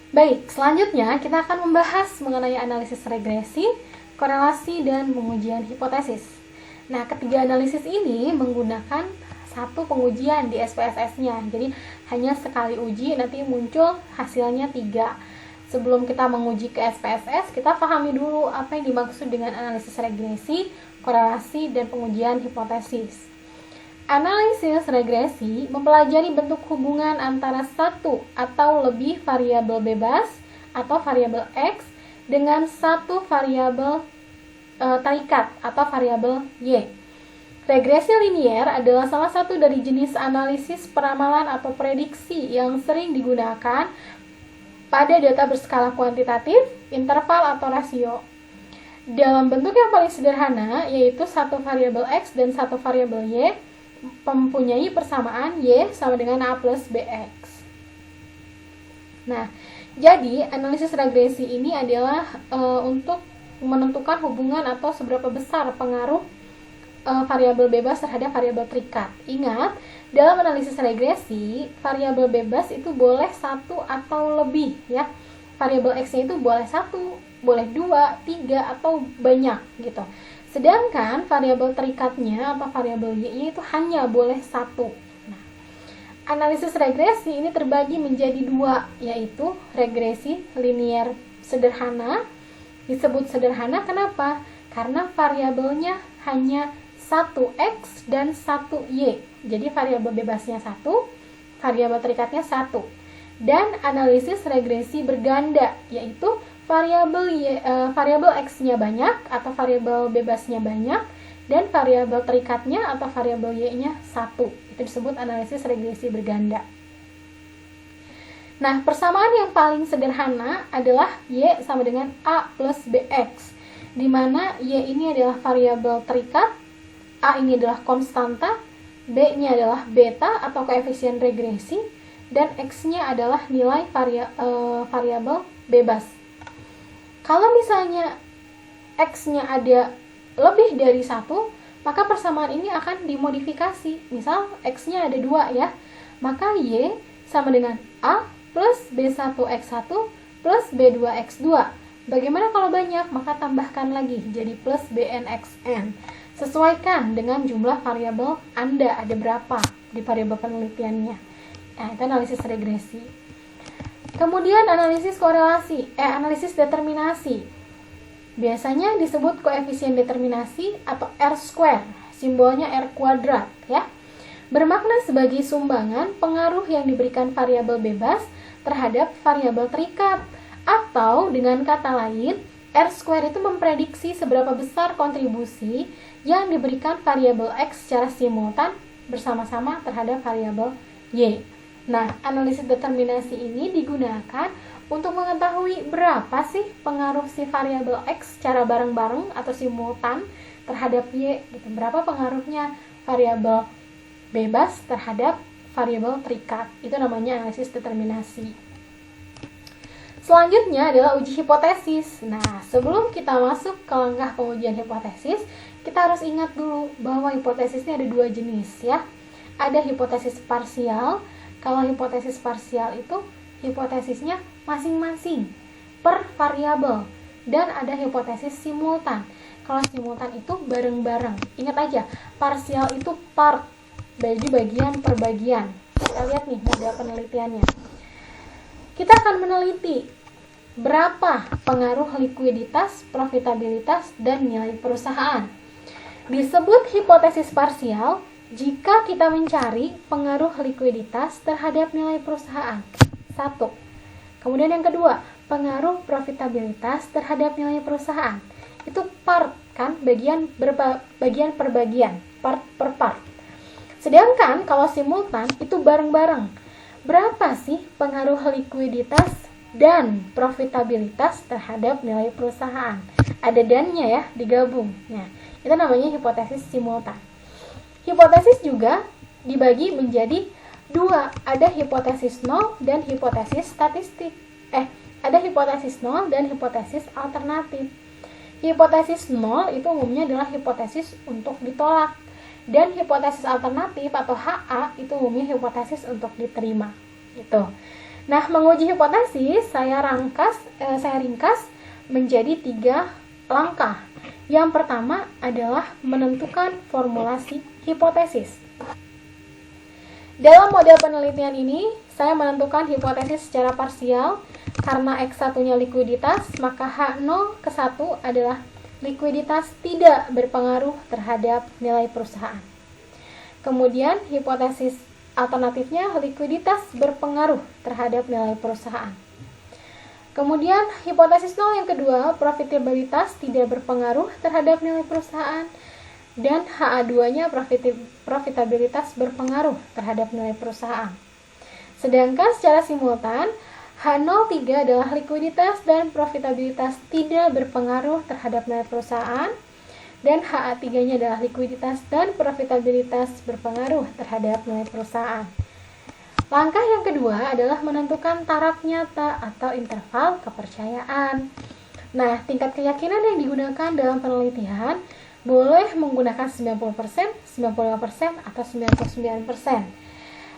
Baik, selanjutnya kita akan membahas mengenai analisis regresi, korelasi, dan pengujian hipotesis. Nah, ketiga analisis ini menggunakan satu pengujian di SPSS-nya. Jadi, hanya sekali uji nanti muncul hasilnya 3. Sebelum kita menguji ke SPSS, kita pahami dulu apa yang dimaksud dengan analisis regresi, korelasi, dan pengujian hipotesis. Analisis regresi mempelajari bentuk hubungan antara satu atau lebih variabel bebas atau variabel X dengan satu variabel terikat atau variabel Y. Regresi linier adalah salah satu dari jenis analisis peramalan atau prediksi yang sering digunakan pada data berskala kuantitatif, interval, atau rasio. Dalam bentuk yang paling sederhana, yaitu satu variabel X dan satu variabel Y, mempunyai persamaan Y sama dengan A plus BX. Nah, jadi analisis regresi ini adalah untuk menentukan hubungan atau seberapa besar pengaruh variabel bebas terhadap variabel terikat. Ingat, dalam analisis regresi, variabel bebas itu boleh satu atau lebih, ya. Variabel X-nya itu boleh 1, boleh 2, 3, atau banyak gitu. Sedangkan variabel terikatnya atau variabel Y itu hanya boleh 1. Nah, analisis regresi ini terbagi menjadi 2, yaitu regresi linier sederhana. Disebut sederhana kenapa? Karena variabelnya hanya 1X dan 1Y. Jadi variabel bebasnya 1, variabel terikatnya 1. Dan analisis regresi berganda, yaitu variabel X-nya banyak atau variabel bebasnya banyak dan variabel terikatnya atau variabel Y-nya 1. Itu disebut analisis regresi berganda. Nah, persamaan yang paling sederhana adalah Y sama dengan A plus BX, di mana Y ini adalah variabel terikat, A ini adalah konstanta, B-nya adalah beta atau koefisien regresi, dan X-nya adalah nilai variabel bebas. Kalau misalnya X-nya ada lebih dari 1, maka persamaan ini akan dimodifikasi. Misal X-nya ada 2 ya, maka Y sama dengan A plus B1X1 plus B2X2. Bagaimana kalau banyak? Maka tambahkan lagi jadi plus BNXN. Sesuaikan dengan jumlah variabel Anda, ada berapa di variabel penelitiannya. Nah, itu analisis regresi. Kemudian analisis korelasi, analisis determinasi. Biasanya disebut koefisien determinasi atau R², simbolnya R kuadrat ya. Bermakna sebagai sumbangan pengaruh yang diberikan variabel bebas terhadap variabel terikat, atau dengan kata lain, R² itu memprediksi seberapa besar kontribusi yang diberikan variabel X secara simultan bersama-sama terhadap variabel Y. Nah, analisis determinasi ini digunakan untuk mengetahui berapa sih pengaruh si variabel X secara bareng-bareng atau simultan terhadap Y, gitu. Berapa pengaruhnya variabel bebas terhadap variabel terikat. Itu namanya analisis determinasi. Selanjutnya adalah uji hipotesis. Nah, sebelum kita masuk ke langkah pengujian hipotesis, kita harus ingat dulu bahwa hipotesis ini ada 2 jenis ya. Ada hipotesis parsial. Kalau hipotesis parsial itu hipotesisnya masing-masing per variabel, dan ada hipotesis simultan. Kalau simultan itu bareng-bareng. Ingat aja, parsial itu part, bagi bagian per bagian. Kita lihat nih model penelitiannya. Kita akan meneliti berapa pengaruh likuiditas, profitabilitas, dan nilai perusahaan. Disebut hipotesis parsial jika kita mencari pengaruh likuiditas terhadap nilai perusahaan. 1. Kemudian yang kedua, pengaruh profitabilitas terhadap nilai perusahaan. Itu part kan, bagian per bagian, part per part. Sedangkan kalau simultan itu bareng-bareng. Berapa sih pengaruh likuiditas dan profitabilitas terhadap nilai perusahaan? Ada dan-nya ya, digabung. Nah, itu namanya hipotesis simultan. Hipotesis juga dibagi menjadi 2. Ada hipotesis 0 dan hipotesis statistik. Ada hipotesis 0 dan hipotesis alternatif. Hipotesis 0 itu umumnya adalah hipotesis untuk ditolak. Dan hipotesis alternatif atau HA itu umumnya hipotesis untuk diterima. Gitu. Nah, menguji hipotesis saya ringkas menjadi 3 langkah. Yang pertama adalah menentukan formulasi hipotesis. Dalam model penelitian ini, saya menentukan hipotesis secara parsial. Karena X1-nya likuiditas, maka H0 ke 1 adalah likuiditas tidak berpengaruh terhadap nilai perusahaan. Kemudian, hipotesis alternatifnya likuiditas berpengaruh terhadap nilai perusahaan. Kemudian, hipotesis 0 yang kedua, profitabilitas tidak berpengaruh terhadap nilai perusahaan. Dan HA2-nya profitabilitas berpengaruh terhadap nilai perusahaan. Sedangkan secara simultan, H03 adalah likuiditas dan profitabilitas tidak berpengaruh terhadap nilai perusahaan. Dan HA3-nya adalah likuiditas dan profitabilitas berpengaruh terhadap nilai perusahaan. Langkah yang kedua adalah menentukan taraf nyata atau interval kepercayaan. Nah, tingkat keyakinan yang digunakan dalam penelitian boleh menggunakan 90%, 95%, atau 99%.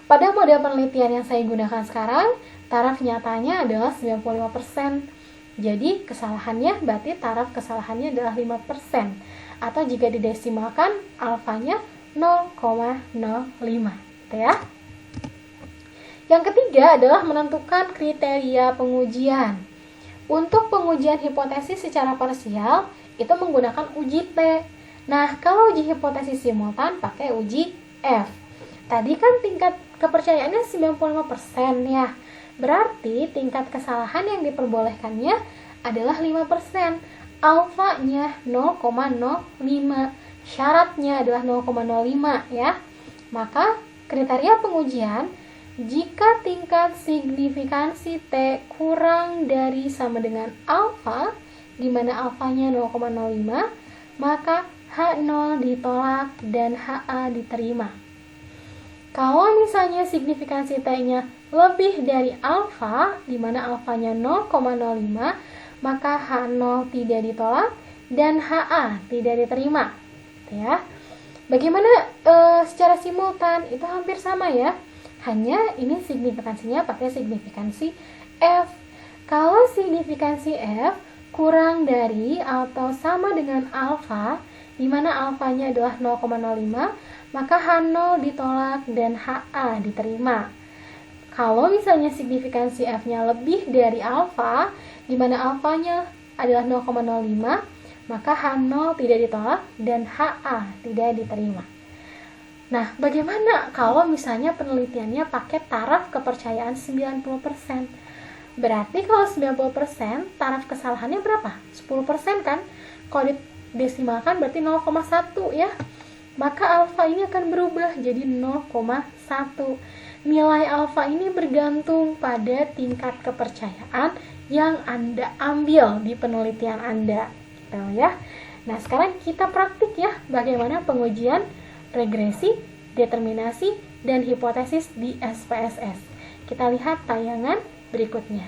Pada model penelitian yang saya gunakan sekarang, taraf nyatanya adalah 95%. Jadi, kesalahannya berarti taraf kesalahannya adalah 5%. Atau jika didesimalkan, alfanya 0,05. Gitu ya. Yang ketiga adalah menentukan kriteria pengujian. Untuk pengujian hipotesis secara parsial, itu menggunakan uji T. Nah, kalau uji hipotesis simultan pakai uji F. Tadi kan tingkat kepercayaannya 95% ya. Berarti tingkat kesalahan yang diperbolehkannya adalah 5%. Alfanya 0,05. Syaratnya adalah 0,05 ya. Maka kriteria pengujian, jika tingkat signifikansi T kurang dari sama dengan alfa, di mana alfanya 0,05, maka H0 ditolak dan HA diterima. Kalau misalnya signifikansi T-nya lebih dari alfa, di mana alfanya 0,05, maka H0 tidak ditolak dan HA tidak diterima. Ya. Bagaimana secara simultan? Itu hampir sama ya. Hanya ini signifikansinya pakai signifikansi F. Kalau signifikansi F kurang dari atau sama dengan alfa, di mana alfanya adalah 0,05, maka H0 ditolak dan HA diterima. Kalau misalnya signifikansi F-nya lebih dari alfa, di mana alfanya adalah 0,05, maka H0 tidak ditolak dan HA tidak diterima. Nah, bagaimana kalau misalnya penelitiannya pakai taraf kepercayaan 90%? Berarti kalau 90%, taraf kesalahannya berapa? 10% kan? Kalau desimalkan berarti 0,1 ya. Maka alfa ini akan berubah jadi 0,1. Nilai alfa ini bergantung pada tingkat kepercayaan yang Anda ambil di penelitian Anda. Gitu ya. Nah, sekarang kita praktik ya bagaimana pengujian regresi, determinasi, dan hipotesis di SPSS. Kita lihat tayangan berikutnya.